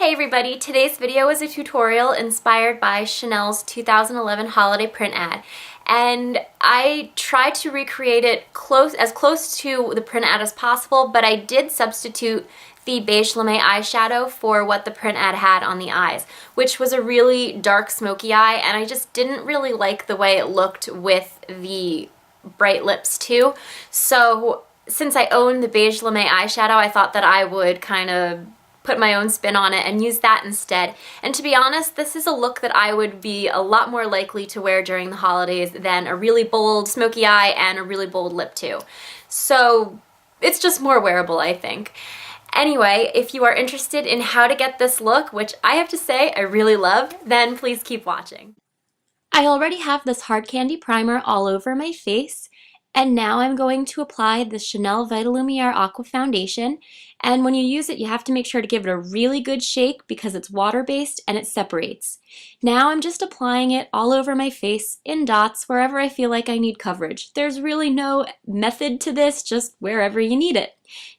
Hey everybody, today's video is a tutorial inspired by Chanel's 2011 holiday print ad. And I tried to recreate it as close to the print ad as possible, but I did substitute the Beige-Rose eyeshadow for what the print ad had on the eyes, which was a really dark smoky eye, and I just didn't really like the way it looked with the bright lips too. So since I own the Beige-Rose eyeshadow, I thought that I would kind of put my own spin on it and use that instead. And to be honest, this is a look that I would be a lot more likely to wear during the holidays than a really bold smoky eye and a really bold lip too. So it's just more wearable, I think. Anyway, if you are interested in how to get this look, which I have to say I really love, then please keep watching. I already have this hard candy primer all over my face, and now I'm going to apply the Chanel Vitalumiere Aqua Foundation. And when you use it, you have to make sure to give it a really good shake because it's water-based and it separates. Now I'm just applying it all over my face in dots wherever I feel like I need coverage. There's really no method to this, just wherever you need it.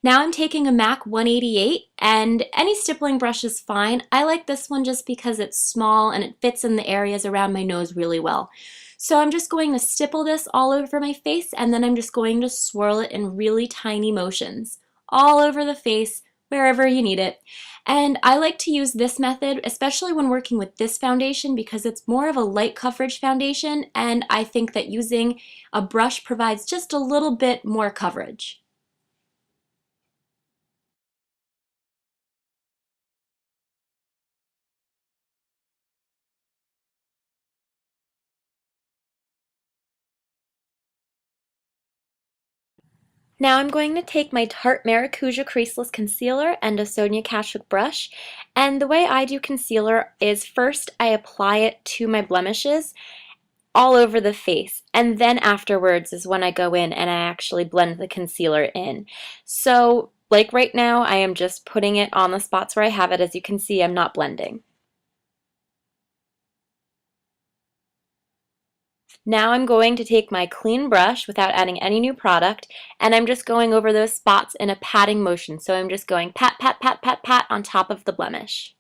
Now I'm taking a MAC 188, and any stippling brush is fine. I like this one just because it's small and it fits in the areas around my nose really well. So I'm just going to stipple this all over my face, and then I'm just going to swirl it in really tiny motions all over the face, wherever you need it. And I like to use this method, especially when working with this foundation, because it's more of a light coverage foundation, and I think that using a brush provides just a little bit more coverage. Now I'm going to take my Tarte Maracuja Creaseless Concealer and a Sonia Kashuk brush, and the way I do concealer is first I apply it to my blemishes all over the face, and then afterwards is when I go in and I actually blend the concealer in. So like right now I am just putting it on the spots where I have it. As you can see, I'm not blending. Now I'm going to take my clean brush without adding any new product, and I'm just going over those spots in a patting motion. So I'm just going pat, pat, pat, pat, pat on top of the blemish.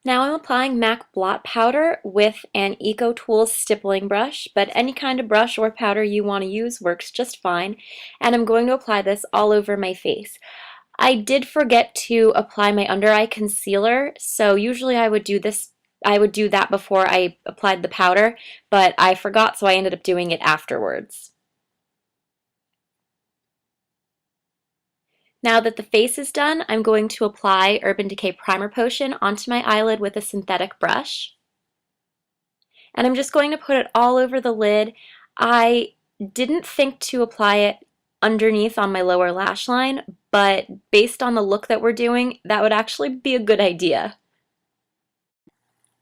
Now I'm applying MAC Blot powder with an Eco Tools stippling brush, but any kind of brush or powder you want to use works just fine. And I'm going to apply this all over my face. I did forget to apply my under eye concealer, so usually I would do that before I applied the powder, but I forgot, so I ended up doing it afterwards. Now that the face is done, I'm going to apply Urban Decay Primer Potion onto my eyelid with a synthetic brush. And I'm just going to put it all over the lid. I didn't think to apply it underneath on my lower lash line, but based on the look that we're doing, that would actually be a good idea.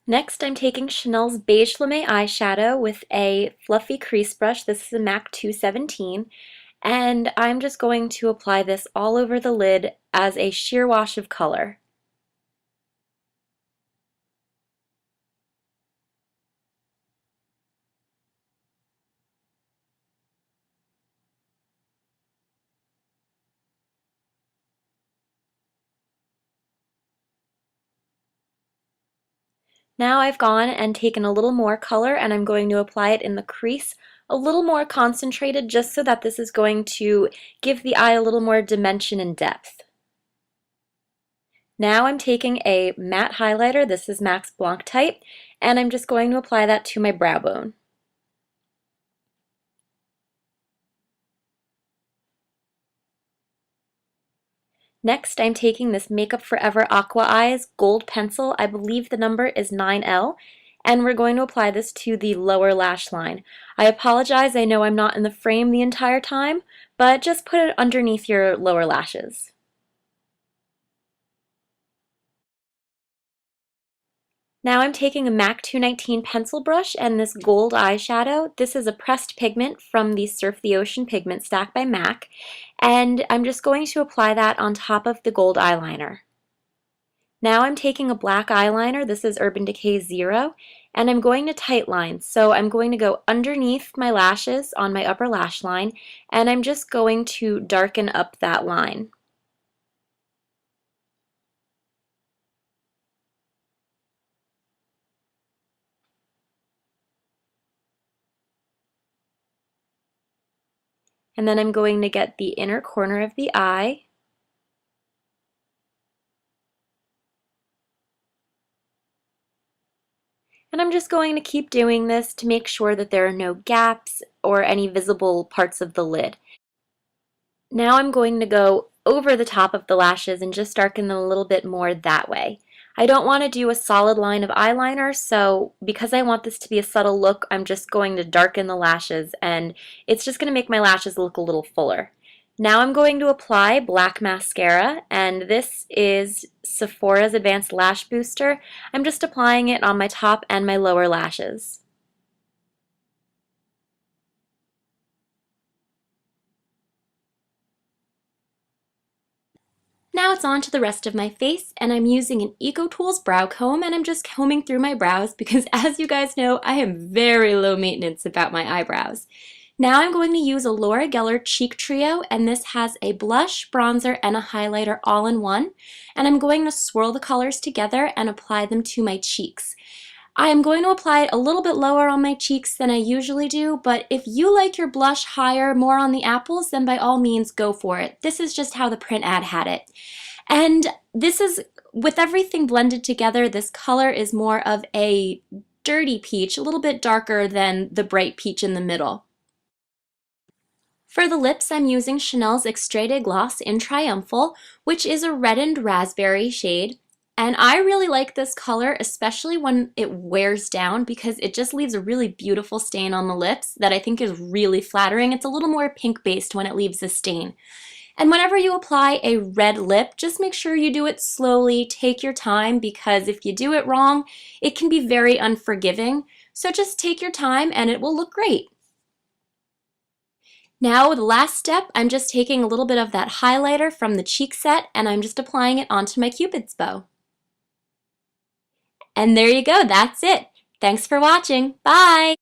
Next, I'm taking Chanel's Beige-Rose eyeshadow with a fluffy crease brush. This is a MAC 217, and I'm just going to apply this all over the lid as a sheer wash of color. Now I've gone and taken a little more color, and I'm going to apply it in the crease a little more concentrated, just so that this is going to give the eye a little more dimension and depth. Now I'm taking a matte highlighter, this is MAC's Blanc type, and I'm just going to apply that to my brow bone. Next, I'm taking this Makeup Forever Aqua Eyes Gold Pencil. I believe the number is 9L, and we're going to apply this to the lower lash line. I apologize, I know I'm not in the frame the entire time, but just put it underneath your lower lashes. Now I'm taking a MAC 219 pencil brush and this gold eyeshadow. This is a pressed pigment from the Surf the Ocean pigment stack by MAC, and I'm just going to apply that on top of the gold eyeliner. Now I'm taking a black eyeliner, this is Urban Decay 0, and I'm going to tight line. So I'm going to go underneath my lashes on my upper lash line, and I'm just going to darken up that line. And then I'm going to get the inner corner of the eye. And I'm just going to keep doing this to make sure that there are no gaps or any visible parts of the lid. Now I'm going to go over the top of the lashes and just darken them a little bit more that way. I don't want to do a solid line of eyeliner, so because I want this to be a subtle look, I'm just going to darken the lashes, and it's just going to make my lashes look a little fuller. Now I'm going to apply black mascara, and this is Sephora's Advanced Lash Booster. I'm just applying it on my top and my lower lashes. Now it's on to the rest of my face, and I'm using an EcoTools brow comb, and I'm just combing through my brows because, as you guys know, I am very low maintenance about my eyebrows. Now I'm going to use a Laura Geller Cheek Trio, and this has a blush, bronzer, and a highlighter all in one. And I'm going to swirl the colors together and apply them to my cheeks. I am going to apply it a little bit lower on my cheeks than I usually do, but if you like your blush higher, more on the apples, then by all means go for it. This is just how the print ad had it. And this is, with everything blended together, this color is more of a dirty peach, a little bit darker than the bright peach in the middle. For the lips, I'm using Chanel's Extrait Gloss in Triomphal, which is a reddened raspberry shade. And I really like this color, especially when it wears down, because it just leaves a really beautiful stain on the lips that I think is really flattering. It's a little more pink-based when it leaves a stain. And whenever you apply a red lip, just make sure you do it slowly, take your time, because if you do it wrong, it can be very unforgiving. So just take your time and it will look great. Now, the last step, I'm just taking a little bit of that highlighter from the cheek set and I'm just applying it onto my Cupid's bow. And there you go, that's it. Thanks for watching. Bye!